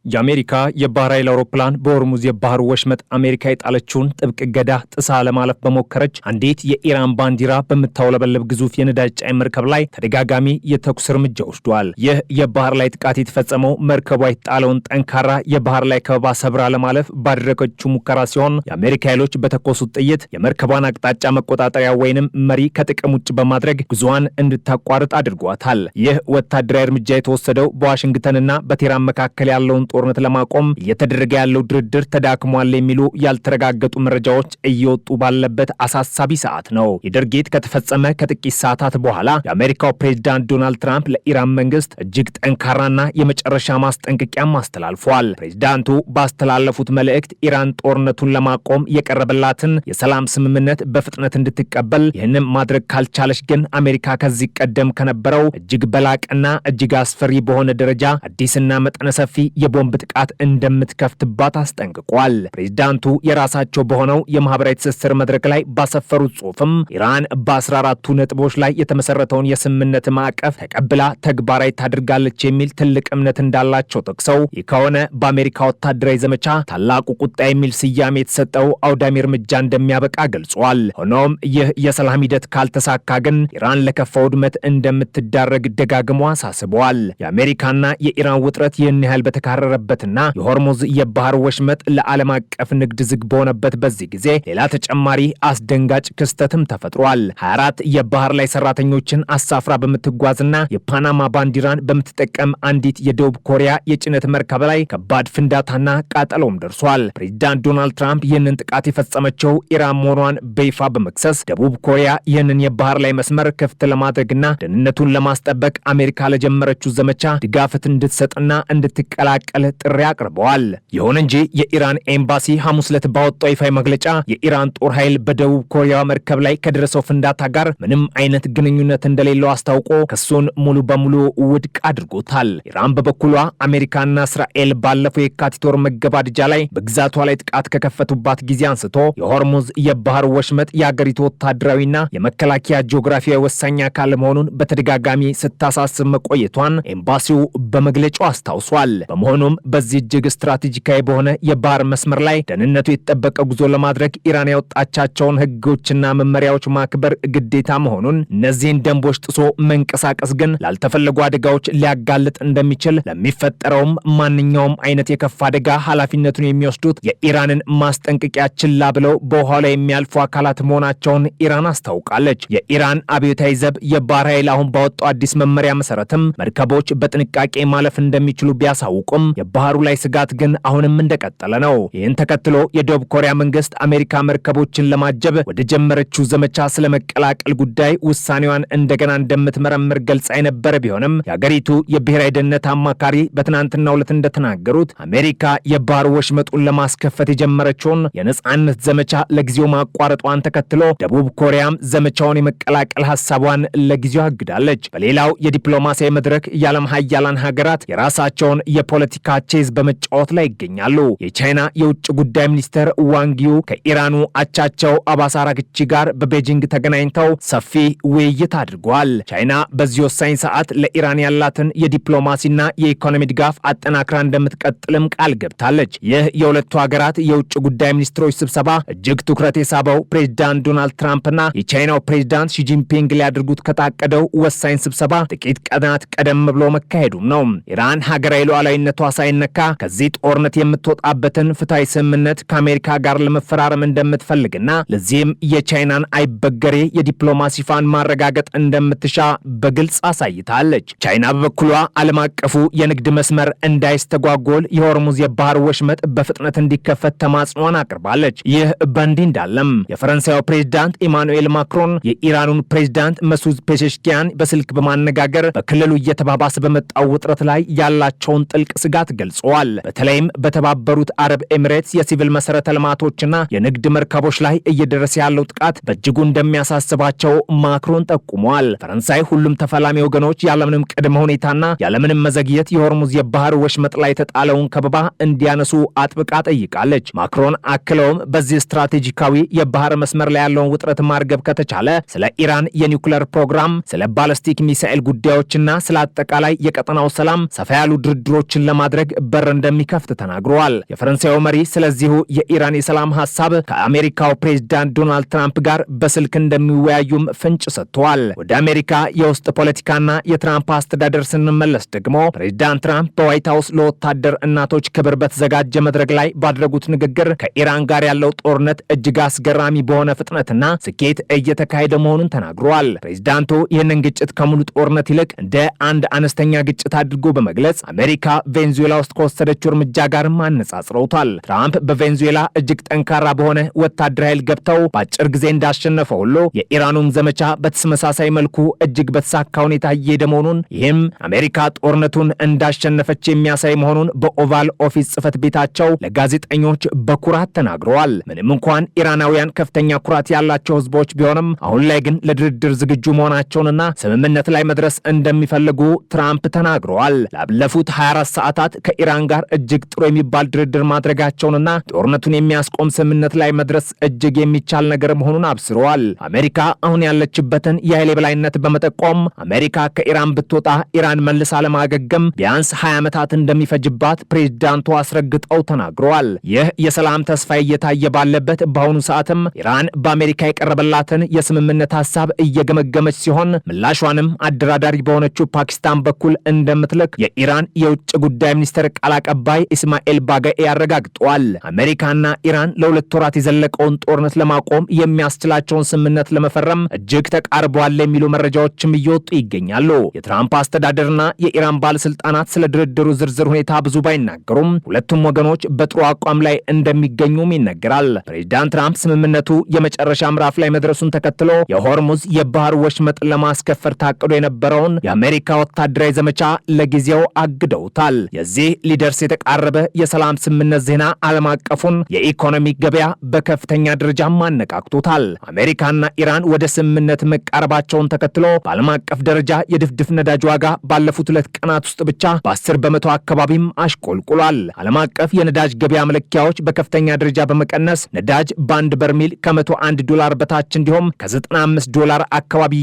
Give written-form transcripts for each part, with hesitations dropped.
የአሜሪካ የባህር ኃይል አውሮፕላን በሆርሙዝ የባህር ወሽመጥ አሜሪካ የጣለችውን ጥብቅ እገዳ ጥሳ ለማለፍ በሞከረች አንዲት የኢራን ባንዲራ በምታውለበለብ ግዙፍ የነዳጅ ጫኝ መርከብ ላይ ተደጋጋሚ የተኩስ እርምጃ ወስዷል። ይህ የባህር ላይ ጥቃት የተፈጸመው መርከቧ የተጣለውን ጠንካራ የባህር ላይ ከበባ ሰብራ ለማለፍ ባደረገችው ሙከራ ሲሆን የአሜሪካ ኃይሎች በተኮሱት ጥይት የመርከቧን አቅጣጫ መቆጣጠሪያ ወይንም መሪ ከጥቅም ውጭ በማድረግ ጉዞዋን እንድታቋርጥ አድርጓታል። ይህ ወታደራዊ እርምጃ የተወሰደው በዋሽንግተንና በቴህራን መካከል ያለውን ጦርነት ለማቆም እየተደረገ ያለው ድርድር ተዳክሟል የሚሉ ያልተረጋገጡ መረጃዎች እየወጡ ባለበት አሳሳቢ ሰዓት ነው። የድርጊት ከተፈጸመ ከጥቂት ሰዓታት በኋላ የአሜሪካው ፕሬዝዳንት ዶናልድ ትራምፕ ለኢራን መንግስት እጅግ ጠንካራና የመጨረሻ ማስጠንቀቂያም አስተላልፏል። ፕሬዝዳንቱ ባስተላለፉት መልእክት ኢራን ጦርነቱን ለማቆም የቀረበላትን የሰላም ስምምነት በፍጥነት እንድትቀበል፣ ይህንም ማድረግ ካልቻለች ግን አሜሪካ ከዚህ ቀደም ከነበረው እጅግ በላቅና እጅግ አስፈሪ በሆነ ደረጃ አዲስና መጠነ ሰፊ የቦምብ ጥቃት እንደምትከፍትባት አስጠንቅቋል። ፕሬዝዳንቱ የራሳቸው በሆነው የማህበራዊ ትስስር መድረክ ላይ ባሰፈሩት ጽሑፍም ኢራን በ14ቱ ነጥቦች ላይ የተመሰረተውን የስምምነት ማዕቀፍ ተቀብላ ተግባራዊ ታድርጋለች የሚል ትልቅ እምነት እንዳላቸው ጠቅሰው ይህ ከሆነ በአሜሪካ ወታደራዊ ዘመቻ ታላቁ ቁጣ የሚል ስያሜ የተሰጠው አውዳሚ እርምጃ እንደሚያበቃ ገልጿል። ሆኖም ይህ የሰላም ሂደት ካልተሳካ ግን ኢራን ለከፋ ውድመት እንደምትዳረግ ደጋግሞ አሳስበዋል። የአሜሪካና የኢራን ውጥረት ይህን ያህል በተካረረበትና የሆርሙዝ የባህር ወሽመጥ ለዓለም አቀፍ ንግድ ዝግ በሆነበት በዚህ ጊዜ ሌላ ተጨማሪ አስደንጋጭ ክስተትም ተፈጥሯል። 24 የባህር ላይ ሰራተኞችን አሳፍራ በምትጓዝና የፓናማ ባንዲራን በምትጠቀም አንዲት የደቡብ ኮሪያ የጭነት መርከብ ላይ ከባድ ፍንዳታና ቃጠሎም ደርሷል። ፕሬዝዳንት ዶናልድ ትራምፕ ይህንን ጥቃት የፈጸመችው ኢራን መሆኗን በይፋ በመክሰስ ደቡብ ኮሪያ ይህንን የባህር ላይ መስመር ክፍት ለማድረግና ደህንነቱን ለማስጠበቅ አሜሪካ ለጀመረችው ዘመቻ ድጋፍት እንድትሰጥና እንድትቀላቀል ጥሪ አቅርበዋል። ይሁን እንጂ የኢራን ኤምባሲ ሐሙስ ዕለት ባወጣው ይፋዊ መግለጫ የኢራን ጦር ኃይል በደቡብ ኮሪያ መርከብ ላይ ከደረሰው ፍንዳታ ጋር ምንም አይነት ግንኙነት እንደሌለው አስታውቆ ክሱን ሙሉ በሙሉ ውድቅ አድርጎታል። ኢራን በበኩሏ አሜሪካና እስራኤል ባለፈው የካቲት ወር መገባደጃ ላይ በግዛቷ ላይ ጥቃት ከከፈቱባት ጊዜ አንስቶ የሆርሙዝ የባህር ወሽመጥ የአገሪቱ ወታደራዊና የመከላከያ ጂኦግራፊያዊ ወሳኝ አካል መሆኑን በተደጋጋሚ ስታሳስብ መቆየቷን ኤምባሲው በመግለጫው አስታውሷል። በመሆኑም በዚህ እጅግ ስትራቴጂካዊ በሆነ የባህር መስመር ላይ ደህንነቱ የተጠበቀ ጉዞ ለማድረግ ኢራን ያወጣቻቸውን ህጎችና መመሪያዎች ማክበር ግዴታ መሆኑን፣ እነዚህን ደንቦች ጥሶ መንቀሳቀስ ግን ላልተፈለጉ አደጋዎች ሊያጋልጥ እንደሚችል፣ ለሚፈጠረውም ማንኛውም አይነት የከፋ አደጋ ኃላፊነቱን የሚወስዱት የኢራንን ማስጠንቀቂያ ችላ ብለው በውሃ ላይ የሚያልፉ አካላት መሆናቸውን ኢራን አስታውቃለች። የኢራን አብዮታዊ ዘብ የባህር ኃይል አሁን ባወጣው አዲስ መመሪያ መሰረትም መርከቦች በጥንቃቄ ማለፍ እንደሚችሉ ቢያሳውቁም የባህሩ ላይ ስጋት ግን አሁንም እንደቀጠለ ነው። ይህን ተከትሎ የደቡብ ኮሪያ መንግስት አሜሪካ መርከቦችን ለማጀብ ወደ ጀመረችው ዘመቻ ስለመቀላቀል ጉዳይ ውሳኔዋን እንደገና እንደምትመረምር ገልጻ የነበረ ቢሆንም የአገሪቱ የብሔራዊ ደህንነት አማካሪ በትናንትናው ዕለት እንደተናገሩት አሜሪካ የባህር ወሽመጡን ለማስከፈት የጀመረችውን የነጻነት ዘመቻ ለጊዜው ማቋረጧን ተከትሎ ደቡብ ኮሪያም ዘመቻውን የመቀላቀል ሐሳቧን ለጊዜው አግዳለች። በሌላው የዲፕሎማሲያዊ መድረክ የዓለም ሀያላን ሀገራት የራሳቸውን የፖለቲካ ቼዝ በመጫወት ላይ ይገኛሉ። የቻይና የውጭ ጉዳይ ሚኒስትር ዋንጊው ከኢራኑ አቻቸው አባስ አራግቺ ጋር በቤጂንግ ተገናኝተው ሰፊ ውይይት አድርገዋል። ቻይና በዚህ ወሳኝ ሰዓት ለኢራን ያላትን የዲፕሎማሲና የኢኮኖሚ ድጋፍ አጠናክራ እንደምትቀጥልም ቃል ገብታለች። ይህ የሁለቱ ሀገራት የውጭ ጉዳይ ሚኒስትሮች ስብሰባ እጅግ ትኩረት የሳበው ፕሬዝዳንት ዶናልድ ትራምፕና የቻይናው ፕሬዝዳንት ሺጂንፒንግ ሊያደርጉት ከታቀደው ወሳኝ ስብሰባ ጥቂት ቀናት ቀደም ብሎ መካሄዱም ነው። ኢራን ሀገራዊ ሉዓላዊነቷ ሳይነካ ከዚህ ጦርነት የምትወጣበትን ፍትሃዊ ስምምነት ከአሜሪካ ጋር ለመፈራረም እንደምትፈልግና ለዚህም የቻይናን አይበገሬ የዲፕሎማሲ ሽፋን ማረጋገጥ እንደምትሻ በግልጽ አሳይታለች። ቻይና በበኩሏ ዓለም አቀፉ የንግድ መስመር እንዳይስተጓጎል የሆርሙዝ የባህር ወሽመጥ በፍጥነት እንዲከፈት ተማጽኗን አቅርባለች። ይህ በእንዲህ እንዳለም የፈረንሳዩ ፕሬዝዳንት ኢማኑኤል ማክሮን የኢራኑን ፕሬዝዳንት መሱድ ፔዜሽኪያን በስልክ በማነጋገር በክልሉ እየተባባሰ በመጣው ውጥረት ላይ ያላቸውን ጥልቅ ስጋት ገልጸዋል። በተለይም በተባበሩት አረብ ኤሚሬትስ የሲቪል መሰረተ ልማቶችና የንግድ መርከቦች ላይ እየደረሰ ያለው ጥቃት በእጅጉ እንደሚያሳስባቸው ማክሮን ጠቁመዋል። ፈረንሳይ ሁሉም ተፋላሚ ወገኖች ያለምንም ቅድመ ሁኔታና ያለምንም መዘግየት የሆርሙዝ የባህር ወሽመጥ ላይ የተጣለውን ከበባ እንዲያነሱ አጥብቃ ጠይቃለች። ማክሮን አክለውም በዚህ ስትራቴጂካዊ የባህር መስመር ላይ ያለውን ውጥረት ማርገብ ከተቻለ ስለ ኢራን የኒውክሌር ፕሮግራም፣ ስለ ባለስቲክ ሚሳኤል ጉዳዮችና ስለ አጠቃላይ የቀጠናው ሰላም ሰፋ ያሉ ድርድሮችን ለማድረግ ለማድረግ በር እንደሚከፍት ተናግረዋል። የፈረንሳዩ መሪ ስለዚሁ የኢራን የሰላም ሐሳብ ከአሜሪካው ፕሬዝዳንት ዶናልድ ትራምፕ ጋር በስልክ እንደሚወያዩም ፍንጭ ሰጥተዋል። ወደ አሜሪካ የውስጥ ፖለቲካና የትራምፕ አስተዳደር ስንመለስ ደግሞ ፕሬዝዳንት ትራምፕ በዋይት ሀውስ ለወታደር እናቶች ክብር በተዘጋጀ መድረክ ላይ ባደረጉት ንግግር ከኢራን ጋር ያለው ጦርነት እጅግ አስገራሚ በሆነ ፍጥነትና ስኬት እየተካሄደ መሆኑን ተናግረዋል። ፕሬዝዳንቱ ይህንን ግጭት ከሙሉ ጦርነት ይልቅ እንደ አንድ አነስተኛ ግጭት አድርጎ በመግለጽ አሜሪካ ቬንዙዌላ ውስጥ ከወሰደችው እርምጃ ጋር አነጻጽረውታል። ትራምፕ በቬንዙዌላ እጅግ ጠንካራ በሆነ ወታደራዊ ኃይል ገብተው በአጭር ጊዜ እንዳሸነፈ ሁሉ የኢራኑን ዘመቻ በተመሳሳይ መልኩ እጅግ በተሳካ ሁኔታ እየሄደ መሆኑን ይህም አሜሪካ ጦርነቱን እንዳሸነፈች የሚያሳይ መሆኑን በኦቫል ኦፊስ ጽህፈት ቤታቸው ለጋዜጠኞች በኩራት ተናግረዋል። ምንም እንኳን ኢራናውያን ከፍተኛ ኩራት ያላቸው ህዝቦች ቢሆንም አሁን ላይ ግን ለድርድር ዝግጁ መሆናቸውንና ስምምነት ላይ መድረስ እንደሚፈልጉ ትራምፕ ተናግረዋል። ላለፉት 24 ሰዓታት ከኢራን ጋር እጅግ ጥሩ የሚባል ድርድር ማድረጋቸውንና ጦርነቱን የሚያስቆም ስምምነት ላይ መድረስ እጅግ የሚቻል ነገር መሆኑን አብስረዋል። አሜሪካ አሁን ያለችበትን የኃይል የበላይነት በመጠቆም አሜሪካ ከኢራን ብትወጣ ኢራን መልሳ ለማገገም ቢያንስ 20 ዓመታት እንደሚፈጅባት ፕሬዝዳንቱ አስረግጠው ተናግረዋል። ይህ የሰላም ተስፋ እየታየ ባለበት በአሁኑ ሰዓትም ኢራን በአሜሪካ የቀረበላትን የስምምነት ሐሳብ እየገመገመች ሲሆን ምላሿንም አደራዳሪ በሆነችው ፓኪስታን በኩል እንደምትልክ የኢራን የውጭ ጉዳይ ሚኒስትር ቃል አቀባይ ኢስማኤል ባጋኤ አረጋግጠዋል። አሜሪካና ኢራን ለሁለት ወራት የዘለቀውን ጦርነት ለማቆም የሚያስችላቸውን ስምምነት ለመፈረም እጅግ ተቃርበዋል የሚሉ መረጃዎችም እየወጡ ይገኛሉ። የትራምፕ አስተዳደርና የኢራን ባለስልጣናት ስለ ድርድሩ ዝርዝር ሁኔታ ብዙ ባይናገሩም ሁለቱም ወገኖች በጥሩ አቋም ላይ እንደሚገኙም ይነገራል። ፕሬዝዳንት ትራምፕ ስምምነቱ የመጨረሻ ምዕራፍ ላይ መድረሱን ተከትሎ የሆርሙዝ የባህር ወሽመጥን ለማስከፈር ታቅዶ የነበረውን የአሜሪካ ወታደራዊ ዘመቻ ለጊዜው አግደውታል። የዚህ ሊደርስ የተቃረበ የሰላም ስምምነት ዜና ዓለም አቀፉን የኢኮኖሚ ገበያ በከፍተኛ ደረጃ አነቃቅቶታል። አሜሪካና ኢራን ወደ ስምምነት መቃረባቸውን ተከትሎ በዓለም አቀፍ ደረጃ የድፍድፍ ነዳጅ ዋጋ ባለፉት 2 ቀናት ውስጥ ብቻ በ10 በመቶ አካባቢም አሽቆልቁሏል። ዓለም አቀፍ የነዳጅ ገበያ መለኪያዎች በከፍተኛ ደረጃ በመቀነስ ነዳጅ በአንድ በርሜል ከ101 ዶላር በታች እንዲሁም ከ95 ዶላር አካባቢ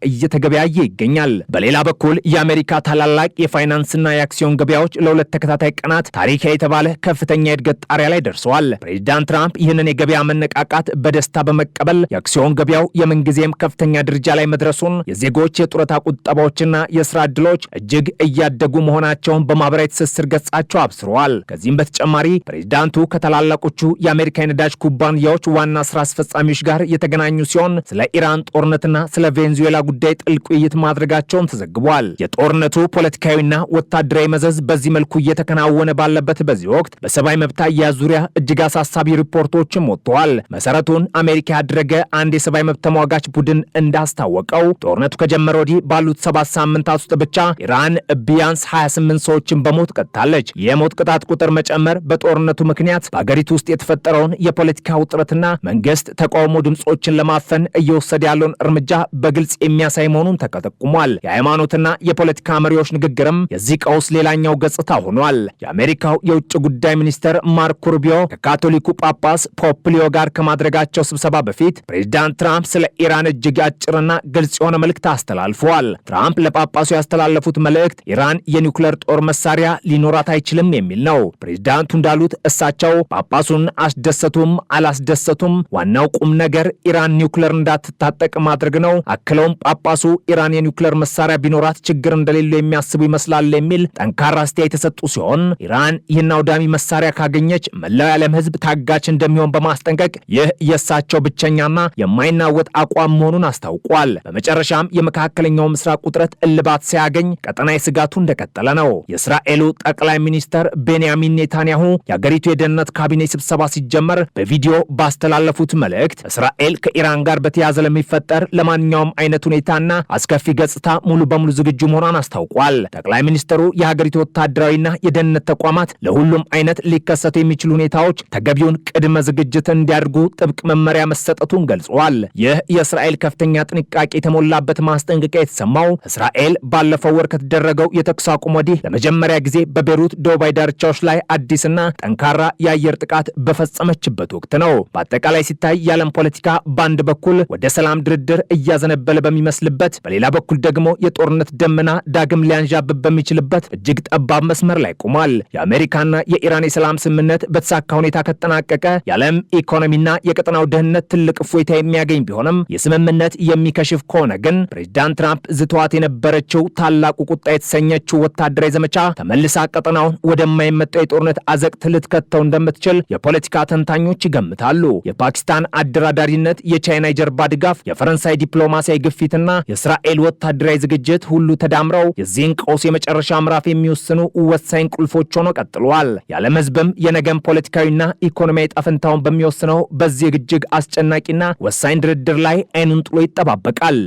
እየተገበያየ ይገኛል። በሌላ በኩል የአሜሪካ ታላላቅ የፋይናንስና የአክሲዮን ገበያዎች ለሁለት ተከታታይ ቀናት ታሪካዊ የተባለ ከፍተኛ የእድገት ጣሪያ ላይ ደርሰዋል። ፕሬዝዳንት ትራምፕ ይህንን የገበያ መነቃቃት በደስታ በመቀበል የአክሲዮን ገበያው የምንጊዜም ከፍተኛ ደረጃ ላይ መድረሱን፣ የዜጎች የጡረታ ቁጠባዎችና የስራ ዕድሎች እጅግ እያደጉ መሆናቸውን በማህበራዊ ትስስር ገጻቸው አብስረዋል። ከዚህም በተጨማሪ ፕሬዝዳንቱ ከታላላቆቹ የአሜሪካ የነዳጅ ኩባንያዎች ዋና ስራ አስፈጻሚዎች ጋር የተገናኙ ሲሆን ስለ ኢራን ጦርነትና ስለ ቬንዙዌላ ጉዳይ ጥልቅ ውይይት ማድረጋቸውን ተዘግቧል። የጦርነቱ ፖለቲካዊና ወታደራዊ መዘዝ በዚህ መልኩ እየተከናወነ ባለበት በዚህ ወቅት በሰብአዊ መብት አያያዝ ዙሪያ እጅግ አሳሳቢ ሪፖርቶችም ወጥተዋል። መሰረቱን አሜሪካ ያደረገ አንድ የሰብአዊ መብት ተሟጋች ቡድን እንዳስታወቀው ጦርነቱ ከጀመረ ወዲህ ባሉት 7 ሳምንታት ውስጥ ብቻ ኢራን ቢያንስ 28 ሰዎችን በሞት ቀጥታለች። የሞት ቅጣት ቁጥር መጨመር በጦርነቱ ምክንያት በአገሪቱ ውስጥ የተፈጠረውን የፖለቲካ ውጥረትና መንግስት ተቃውሞ ድምጾችን ለማፈን እየወሰደ ያለውን እርምጃ በግልጽ የሚያሳይ መሆኑን ተጠቁሟል። የሃይማኖትና የፖለቲካ መሪዎች ንግግርም የዚህ ቀውስ ሌላኛው ገጽታ ሆኗል። የአሜሪካው የውጭ ጉዳይ ሚኒስትር ማርኮ ሩቢዮ ከካቶሊኩ ጳጳስ ፖፕ ሊዮ ጋር ከማድረጋቸው ስብሰባ በፊት ፕሬዝዳንት ትራምፕ ስለ ኢራን እጅግ አጭርና ግልጽ የሆነ መልእክት አስተላልፈዋል። ትራምፕ ለጳጳሱ ያስተላለፉት መልእክት ኢራን የኒውክሌር ጦር መሳሪያ ሊኖራት አይችልም የሚል ነው። ፕሬዝዳንቱ እንዳሉት እሳቸው ጳጳሱን አስደሰቱም አላስደሰቱም ዋናው ቁም ነገር ኢራን ኒውክሌር እንዳትታጠቅ ማድረግ ነው። አክለውም ጳጳሱ ኢራን የኒውክሌር መሳሪያ ቢኖራት ችግር እንደሌለው የሚያስቡ ይመስላል የሚል ጠንካራ አስተያየት የሰጡ ሲሆን ኢራን ይህን አውዳሚ መሳሪያ ካገኘች መላው የዓለም ሕዝብ ታጋች እንደሚሆን በማስጠንቀቅ ይህ የእሳቸው ብቸኛና የማይናወጥ አቋም መሆኑን አስታውቋል። በመጨረሻም የመካከለኛው ምስራቅ ውጥረት እልባት ሲያገኝ ቀጠናዊ ስጋቱ እንደቀጠለ ነው። የእስራኤሉ ጠቅላይ ሚኒስተር ቤንያሚን ኔታንያሁ የአገሪቱ የደህንነት ካቢኔ ስብሰባ ሲጀመር በቪዲዮ ባስተላለፉት መልእክት እስራኤል ከኢራን ጋር በተያያዘ ለሚፈጠር ለማንኛውም አይነት ሁኔታና አስከፊ ገጽታ ሙሉ በሙሉ ዝግጁ መሆኗን አስታውቋል። ጠቅላይ ሚኒስተሩ የሀገሪቱ ወታደራዊና የደህንነት ተቋማት ለሁሉም አይነት ሊከሰቱ የሚችሉ ሁኔታዎች ተገቢውን ቅድመ ዝግጅት እንዲያደርጉ ጥብቅ መመሪያ መሰጠቱን ገልጸዋል። ይህ የእስራኤል ከፍተኛ ጥንቃቄ የተሞላበት ማስጠንቀቂያ የተሰማው እስራኤል ባለፈው ወር ከተደረገው የተኩስ አቁም ወዲህ ለመጀመሪያ ጊዜ በቤሩት ደቡባዊ ዳርቻዎች ላይ አዲስና ጠንካራ የአየር ጥቃት በፈጸመችበት ወቅት ነው። በአጠቃላይ ሲታይ የዓለም ፖለቲካ በአንድ በኩል ወደ ሰላም ድርድር እያዘነበለ በሚመስልበት፣ በሌላ በኩል ደግሞ የጦርነት ደመና ዳግም ሊያንዣብብ በሚችልበት እጅግ ጠባብ መስመር ላይ ቆሟል። የአሜሪካና የኢራን የሰላም ስምምነት በተሳካ ሁኔታ ከተጠናቀቀ የዓለም ኢኮኖሚና የቀጠናው ደህንነት ትልቅ እፎይታ የሚያገኝ ቢሆንም የስምምነት የሚከሽፍ ከሆነ ግን ፕሬዚዳንት ትራምፕ ዝተዋት የነበረችው ታላቁ ቁጣ የተሰኘችው ወታደራዊ ዘመቻ ተመልሳ ቀጠናውን ወደማይመጣው የጦርነት አዘቅት ልትከተው እንደምትችል የፖለቲካ ተንታኞች ይገምታሉ። የፓኪስታን አደራዳሪነት፣ የቻይና የጀርባ ድጋፍ፣ የፈረንሳይ ዲፕሎማሲያዊ ግፊትና የእስራኤል ወታደራዊ ዝግጅት ሁሉ ተዳምረው የዚህን ቀውስ የመጨረሻ ምዕራፍ የሚወስኑ ወሳኝ ቁልፎች ሆኖ ቀጥለዋል። የዓለም ሕዝብም የነገን ፖለቲካዊና ኢኮኖሚያዊ ጣፈንታውን በሚወስነው በዚህ እጅግ አስጨናቂና ወሳኝ ድርድር ላይ አይኑን ጥሎ ይጠባበቃል።